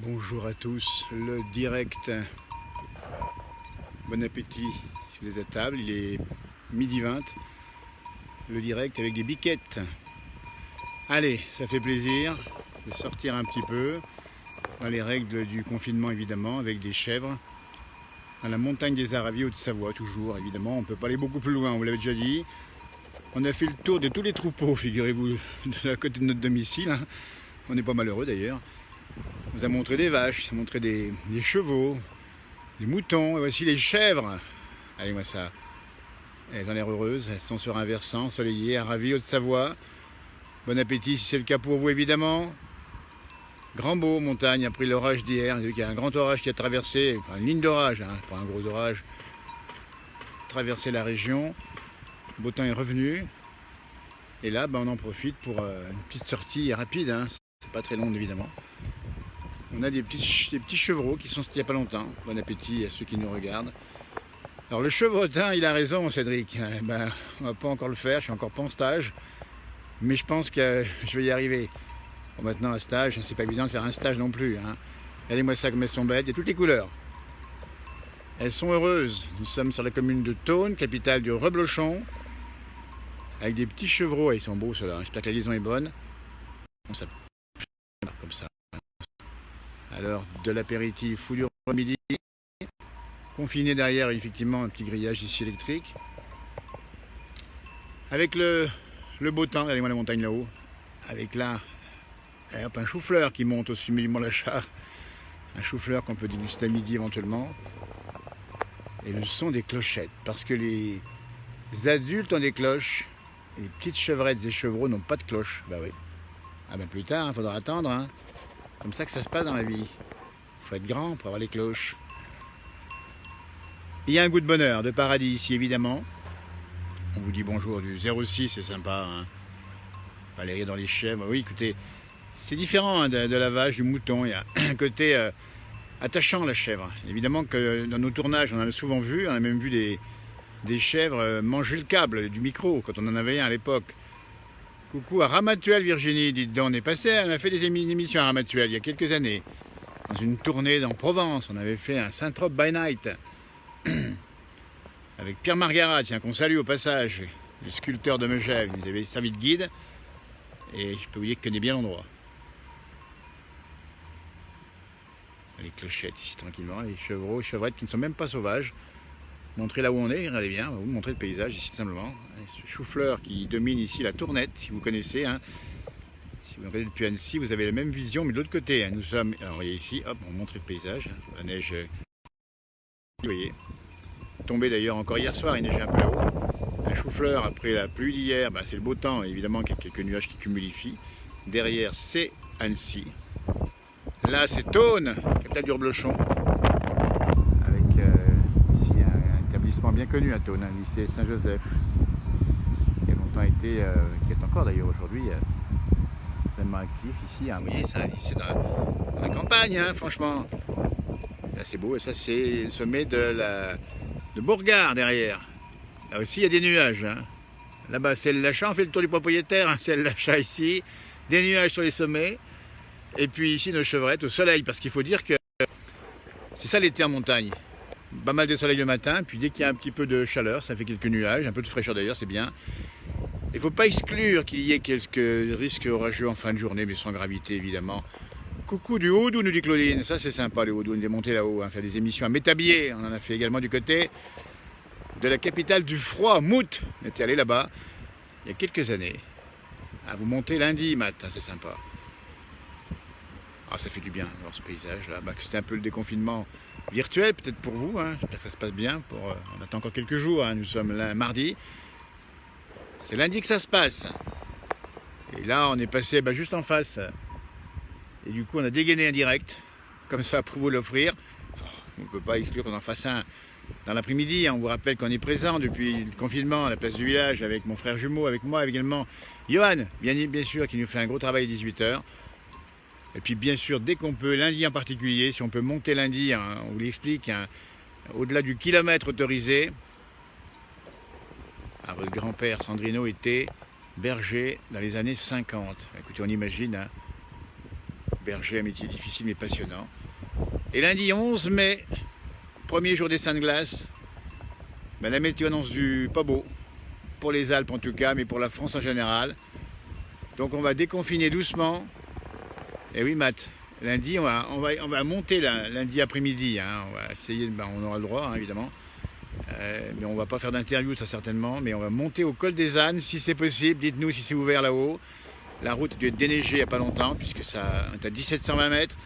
Bonjour à tous, le direct. Bon appétit si vous êtes à table, il est midi 20. Le direct avec des biquettes. Allez, ça fait plaisir de sortir un petit peu, dans les règles du confinement évidemment, avec des chèvres. Dans la montagne des Aravis, Haute-Savoie, toujours évidemment, on ne peut pas aller beaucoup plus loin, on vous l'avait déjà dit. On a fait le tour de tous les troupeaux, figurez-vous, de la côté de notre domicile. On n'est pas malheureux d'ailleurs. On vous a montré des vaches, on a montré des chevaux, des moutons, et voici les chèvres. Allez, moi ça. Elles ont l'air heureuses, elles sont sur un versant ensoleillé, Aravis, Haute-Savoie. Bon appétit si c'est le cas pour vous évidemment. Grand-Beau, montagne, après l'orage d'hier, il y a un grand orage qui a traversé, enfin une ligne d'orage, hein, pas un gros orage, traversé la région. Le beau temps est revenu. Et là, on en profite pour une petite sortie rapide, hein. C'est pas très long évidemment. On a des petits chevreaux qui sont sortis il n'y a pas longtemps. Bon appétit à ceux qui nous regardent. Alors le chevrotin, il a raison Cédric. On va pas encore le faire, je suis encore pas en stage. Mais je pense que je vais y arriver. Bon, maintenant un stage, c'est pas évident de faire un stage non plus, hein. Regardez-moi ça comme elles sont belles, il y a toutes les couleurs. Elles sont heureuses. Nous sommes sur la commune de Thônes, capitale du Reblochon. Avec des petits chevreaux, ils sont beaux ceux-là. J'espère que la liaison est bonne. Ça comme ça. Alors de l'apéritif ou du repas midi. Confiné derrière effectivement un petit grillage ici électrique. Avec le beau temps, regardez-moi la montagne là-haut. Avec là, hop, un chou-fleur qui monte au sommet du Mont Lachar. Un chou-fleur qu'on peut déguster à midi éventuellement. Et le son des clochettes. Parce que les adultes ont des cloches. Et les petites chevrettes et chevreaux n'ont pas de cloche. Bah oui. Ah ben plus tard, il faudra attendre. Hein. Comme ça que ça se passe dans la vie. Il faut être grand pour avoir les cloches. Il y a un goût de bonheur, de paradis ici évidemment. On vous dit bonjour du 06, c'est sympa. Hein. Valérie dans les chèvres. Oui, écoutez, c'est différent hein, de la vache, du mouton. Il y a un côté attachant la chèvre. Évidemment que dans nos tournages, on en a souvent vu. On a même vu des chèvres manger le câble du micro quand on en avait un à l'époque. Coucou à Ramatuelle Virginie, dites donc, on est passé, on a fait une émission à Ramatuelle il y a quelques années. Dans une tournée dans Provence, on avait fait un Saint-Trope by Night. Avec Pierre Margarat, tiens, qu'on salue au passage, le sculpteur de Megève, il nous avait servi de guide. Et je peux vous dire qu'il connaît bien l'endroit. Les clochettes ici tranquillement, les chevreaux, chevrettes qui ne sont même pas sauvages. Montrer là où on est, regardez bien, on va vous montrer le paysage ici simplement. Ce chou-fleur qui domine ici la Tournette, si vous connaissez. Hein. Si vous regardez depuis Annecy, vous avez la même vision, mais de l'autre côté. Hein. Nous sommes, alors vous voyez ici, hop, on va montrer le paysage. La neige, vous voyez, tombée d'ailleurs encore hier soir, il neigeait un peu là-haut. Un chou-fleur après la pluie d'hier, c'est le beau temps, évidemment qu'il y a quelques nuages qui cumulifient. Derrière, c'est Annecy. Là, c'est Thônes, capitale du Reblochon. Bien connu à Thônes, un lycée Saint-Joseph, qui a longtemps été, qui est encore d'ailleurs aujourd'hui extrêmement actif ici. Hein. Vous voyez, c'est un lycée dans la campagne, hein, franchement. Là c'est beau, et ça c'est le sommet de Bourgard derrière. Là aussi il y a des nuages. Hein. Là-bas c'est le Lachat, on fait le tour du propriétaire, hein, c'est le Lachat ici. Des nuages sur les sommets. Et puis ici nos chevrettes au soleil, parce qu'il faut dire que c'est ça l'été en montagne. Pas mal de soleil le matin, puis dès qu'il y a un petit peu de chaleur, ça fait quelques nuages, un peu de fraîcheur d'ailleurs, c'est bien. Il ne faut pas exclure qu'il y ait quelques risques orageux en fin de journée, mais sans gravité évidemment. Coucou du Haut-Doubs, nous dit Claudine, ça c'est sympa le Haut-Doubs, on est monté là-haut, hein, faire des émissions à Métabier, on en a fait également du côté de la capitale du froid, Mout. On était allé là-bas il y a quelques années, à vous monter lundi matin, c'est sympa. Ah, ça fait du bien voir ce paysage là. C'était un peu le déconfinement virtuel peut-être pour vous. Hein. J'espère que ça se passe bien. On attend encore quelques jours. Hein. Nous sommes là mardi. C'est lundi que ça se passe. Et là on est passé juste en face. Et du coup on a dégainé un direct. Comme ça pour vous l'offrir. On ne peut pas exclure qu'on en fasse un dans l'après-midi. On vous rappelle qu'on est présent depuis le confinement à la place du village avec mon frère jumeau, avec moi, également Johan, bien sûr, qui nous fait un gros travail à 18 h. Et puis bien sûr, dès qu'on peut, lundi en particulier, si on peut monter lundi, hein, on vous l'explique, hein, au-delà du kilomètre autorisé. Alors, votre grand-père Sandrino était berger dans les années 50. Écoutez, on imagine, hein, berger, un métier difficile mais passionnant. Et lundi 11 mai, premier jour des Saintes Glaces, ben, la météo annonce du pas beau, pour les Alpes en tout cas, mais pour la France en général. Donc on va déconfiner doucement. Et oui Matt, lundi on va monter lundi après-midi, hein. On va essayer, ben, on aura le droit hein, évidemment. Mais on va pas faire d'interview ça certainement, mais on va monter au col des Ânes si c'est possible. Dites-nous si c'est ouvert là-haut. La route a dû être déneigée il n'y a pas longtemps puisque ça est à 1720 mètres.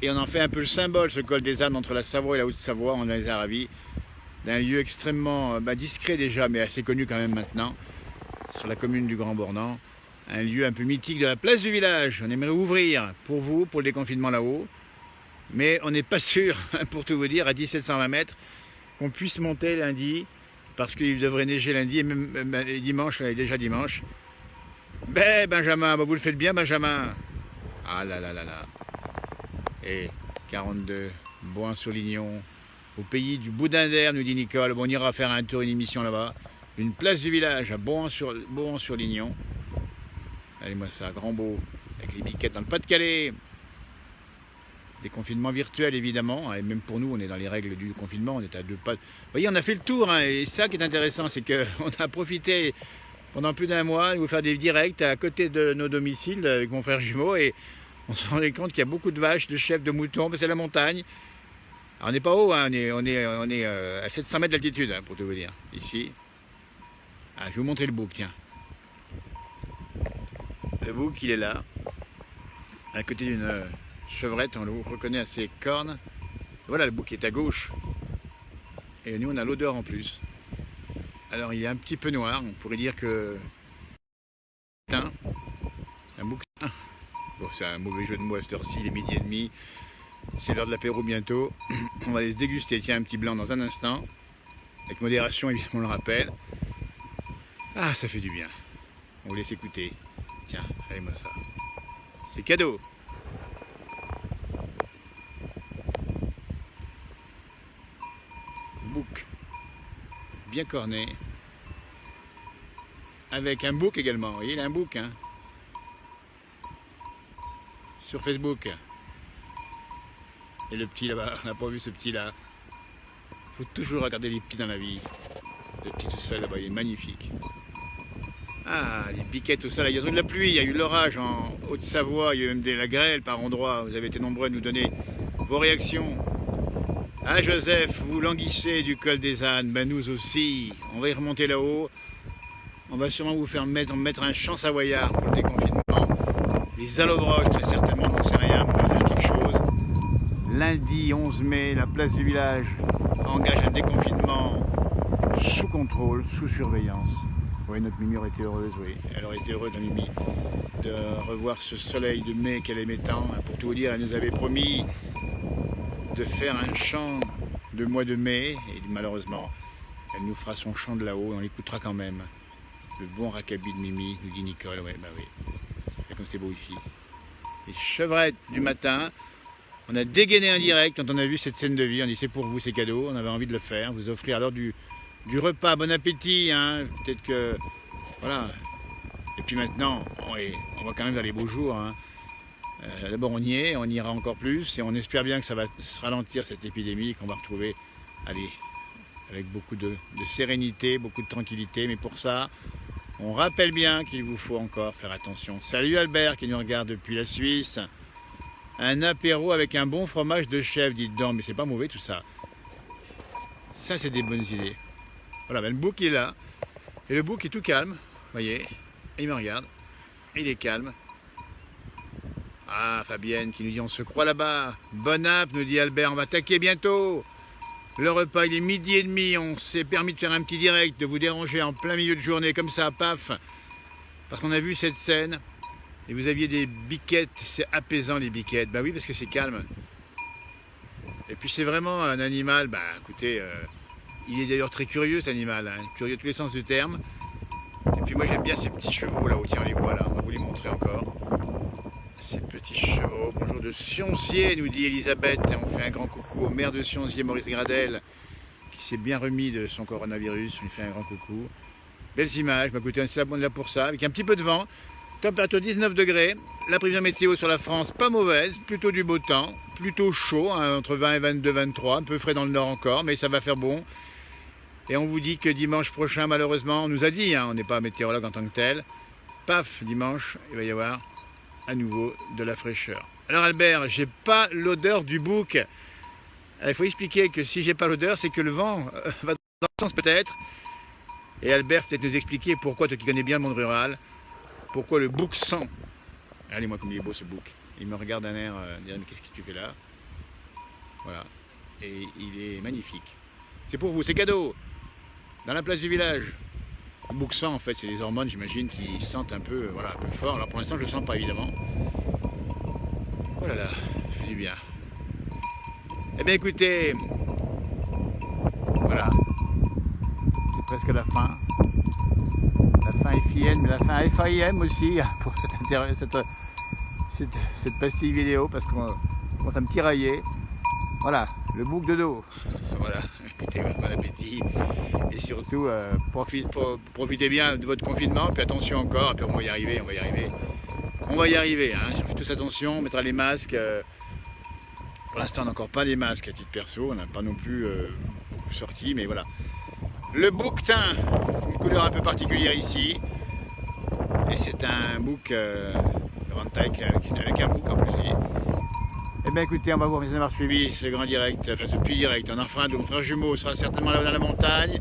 Et on en fait un peu le symbole, ce col des Ânes entre la Savoie et la Haute-Savoie, on les a ravis. D'un lieu extrêmement discret déjà, mais assez connu quand même maintenant, sur la commune du Grand Bornand. Un lieu un peu mythique de la place du village. On aimerait ouvrir pour vous, pour le déconfinement là-haut. Mais on n'est pas sûr, pour tout vous dire, à 1720 mètres, qu'on puisse monter lundi, parce qu'il devrait neiger lundi et même dimanche, là, déjà dimanche. Ben Benjamin, ben, vous le faites bien Benjamin. Ah là là là là. Et 42, Bohain-sur-Lignon, au pays du boudin d'air, nous dit Nicole. Bon, on ira faire un tour, une émission là-bas. Une place du village à Bohain-sur-Lignon. Allez, moi ça, Grand Beau, avec les biquettes dans le Pas-de-Calais. Des confinements virtuels évidemment, et même pour nous, on est dans les règles du confinement, on est à 2 pas. Vous voyez, on a fait le tour, hein, et ça qui est intéressant, c'est qu'on a profité pendant plus d'un mois de vous faire des directs à côté de nos domiciles avec mon frère jumeau, et on se rendait compte qu'il y a beaucoup de vaches, de chèvres, de moutons, c'est la montagne. Alors, on n'est pas haut, hein, on est à 700 mètres d'altitude, hein, pour tout vous dire, ici. Ah, je vais vous montrer le bouc, tiens. Le bouc, il est là, à côté d'une chevrette, on le reconnaît à ses cornes. Voilà, le bouc est à gauche. Et nous, on a l'odeur en plus. Alors, il est un petit peu noir, on pourrait dire que... Un bouquetin. Bon, c'est un mauvais jeu de mots à cette heure-ci, il est 12h30. C'est l'heure de l'apéro bientôt. On va aller se déguster, tiens, un petit blanc dans un instant. Avec modération, évidemment, on le rappelle. Ah, ça fait du bien. On vous laisse écouter. Tiens, allez-moi ça. C'est cadeau. Bouc. Bien corné. Avec un bouc également. Vous voyez, il a un bouc, hein. Sur Facebook. Et le petit là-bas, on n'a pas vu ce petit là. Il faut toujours regarder les petits dans la vie. Le petit tout seul là-bas, il est magnifique. Ah, les piquettes au soleil. Il y a eu de la pluie, il y a eu l'orage en Haute-Savoie, il y a eu même de la grêle par endroits. Vous avez été nombreux à nous donner vos réactions. Ah Joseph, vous languissez du col des Ânes, ben nous aussi. On va y remonter là-haut. On va sûrement vous faire mettre un chant savoyard pour le déconfinement. Les allobroches, très certainement, on n'en sait rien, mais on va faire quelque chose. Lundi 11 mai, la place du village engage un déconfinement sous contrôle, sous surveillance. Oui, notre Mimi aurait été heureuse, oui. Elle aurait été heureuse, la Mimi, de revoir ce soleil de mai qu'elle aimait tant. Pour tout vous dire, elle nous avait promis de faire un chant de mois de mai, et malheureusement, elle nous fera son chant de là-haut, et on l'écoutera quand même. Le bon raccabi de Mimi, nous dit Nicole, ouais, bah oui. C'est comme c'est beau ici. Les chevrettes du matin, on a dégainé un direct quand on a vu cette scène de vie, on dit c'est pour vous, c'est cadeau, on avait envie de le faire, vous offrir alors du repas, bon appétit, hein. Peut-être que, voilà. Et puis maintenant, on va quand même vers les beaux jours, hein. D'abord on y est, on ira encore plus, et on espère bien que ça va se ralentir cette épidémie, qu'on va retrouver, allez, avec beaucoup de sérénité, beaucoup de tranquillité, mais pour ça, on rappelle bien qu'il vous faut encore faire attention. Salut Albert qui nous regarde depuis la Suisse. Un apéro avec un bon fromage de chèvre, dites donc, mais c'est pas mauvais tout ça. Ça c'est des bonnes idées. Voilà, ben le bouc il est là, et le bouc est tout calme, vous voyez, il me regarde, il est calme. Ah, Fabienne qui nous dit on se croit là-bas. Bonne app, nous dit Albert, on va attaquer bientôt. Le repas, il est 12h30, on s'est permis de faire un petit direct, de vous déranger en plein milieu de journée, comme ça, paf. Parce qu'on a vu cette scène, et vous aviez des biquettes, c'est apaisant les biquettes. Bah oui, parce que c'est calme. Et puis c'est vraiment un animal, bah écoutez, il est d'ailleurs très curieux cet animal, hein, curieux de tous les sens du terme. Et puis moi j'aime bien ces petits chevaux là-haut, tiens, les voilà, on va vous les montrer encore. Ces petits chevaux, bonjour de Sioncier, nous dit Elisabeth. On fait un grand coucou au maire de Sioncier, Maurice Gradel, qui s'est bien remis de son coronavirus. On lui fait un grand coucou. Belles images, bah, écoutez, c'est là pour ça, avec un petit peu de vent. Température 19 degrés. La prévision météo sur la France, pas mauvaise. Plutôt du beau temps. Plutôt chaud, hein, entre 20 et 22, 23. Un peu frais dans le nord encore, mais ça va faire bon. Et on vous dit que dimanche prochain, malheureusement, on nous a dit, hein, on n'est pas météorologue en tant que tel. Paf, dimanche, il va y avoir à nouveau de la fraîcheur. Alors Albert, j'ai pas l'odeur du bouc. Il faut expliquer que si j'ai pas l'odeur, c'est que le vent va dans le sens peut-être. Et Albert peut-être nous expliquer pourquoi, toi qui connais bien le monde rural, pourquoi le bouc sent. Allez, moi comme il est beau ce bouc. Il me regarde d'un air, mais qu'est-ce que tu fais là? Voilà. Et il est magnifique. C'est pour vous, c'est cadeau. Dans la place du village. Le bouc sent en fait, c'est des hormones j'imagine qui sentent un peu, voilà, un peu fort. Alors pour l'instant je le sens pas évidemment. Oh là là, ça fait du bien. Eh bien écoutez, voilà, c'est presque la fin. La fin FIN, mais la fin FAIM aussi, pour cette pastille vidéo, parce qu'on commence à me tirailler. Voilà, le bouc de dos. Voilà, écoutez, bon appétit. Et surtout, profitez bien de votre confinement, puis attention encore, et puis on va y arriver, on va y arriver. On va y arriver, hein. Si on fait tous attention, on mettra les masques. Pour l'instant, on n'a encore pas les masques à titre perso, on n'a pas non plus beaucoup sorti, mais voilà. Le bouquetin, une couleur un peu particulière ici. Et c'est un bouc de grande taille avec un bouc en plus. Eh bien écoutez, on va voir, avoir suivi ce grand direct, enfin ce petit direct. On en fera un de mon frère jumeau, sera certainement là dans la montagne.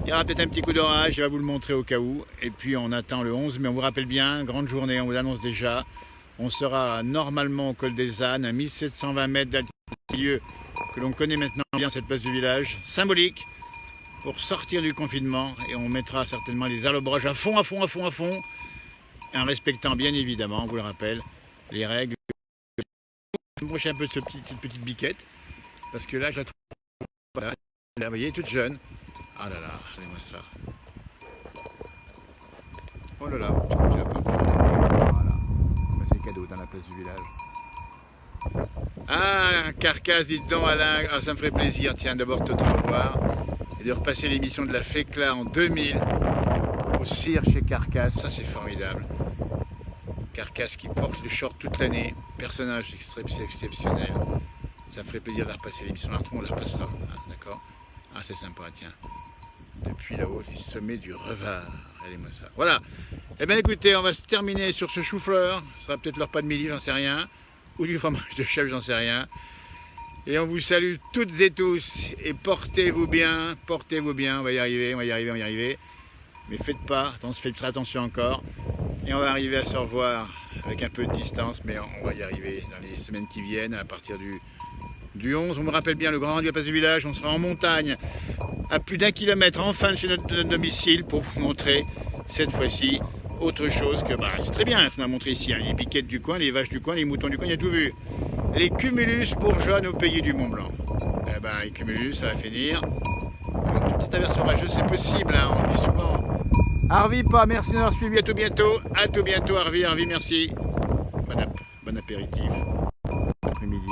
Il y aura peut-être un petit coup d'orage, je vais vous le montrer au cas où. Et puis on attend le 11, mais on vous rappelle bien, grande journée, on vous l'annonce déjà. On sera normalement au col des ânes, à 1720 mètres d'altitude, que l'on connaît maintenant bien cette place du village, symbolique, pour sortir du confinement. Et on mettra certainement les allobroges à fond, à fond, à fond, à fond, en respectant bien évidemment, on vous le rappelle, les règles. Je vais m'approcher un peu de cette petite biquette, parce que là je la trouve, voilà, là, vous voyez, toute jeune. Ah là là, regardez-moi ça. Oh là là, voilà, c'est cadeau dans la place du village. Ah, Carcasse, dites donc Alain, ah, ça me ferait plaisir, tiens, d'abord de te revoir et de repasser l'émission de la FECLA en 2000 au CIR chez Carcasse, ça c'est formidable. Carcasse qui porte le short toute l'année, personnage exceptionnel. Ça me ferait plaisir de la repasser l'émission, on la repassera, hein, d'accord? Ah c'est sympa, tiens. Depuis là-haut, les sommets du Revard. Regardez-moi ça. Voilà. Eh bien écoutez, on va se terminer sur ce chou-fleur. Ce sera peut-être leur repas de midi, j'en sais rien. Ou du fromage de chèvre, j'en sais rien. Et on vous salue toutes et tous. Et portez-vous bien. Portez-vous bien. On va y arriver, on va y arriver, on va y arriver. Mais faites pas, faites très attention encore. Et on va arriver à se revoir avec un peu de distance. Mais on va y arriver dans les semaines qui viennent, à partir du 11. On me rappelle bien le grand rendez-vous à la place du village. On sera en montagne, à plus d'1 kilomètre enfin de chez notre domicile, pour vous montrer cette fois-ci autre chose que, bah c'est très bien, on a montré ici, hein, les biquettes du coin, les vaches du coin, les moutons du coin, il y a tout vu. Les cumulus bourgeonnent au pays du Mont Blanc. Eh ben les cumulus, ça va finir. Une petite averse orageuse, c'est possible, hein, on le dit souvent. Harvey, pas, merci d'avoir suivi, à tout bientôt Harvey, merci. Bon apéritif, après-midi.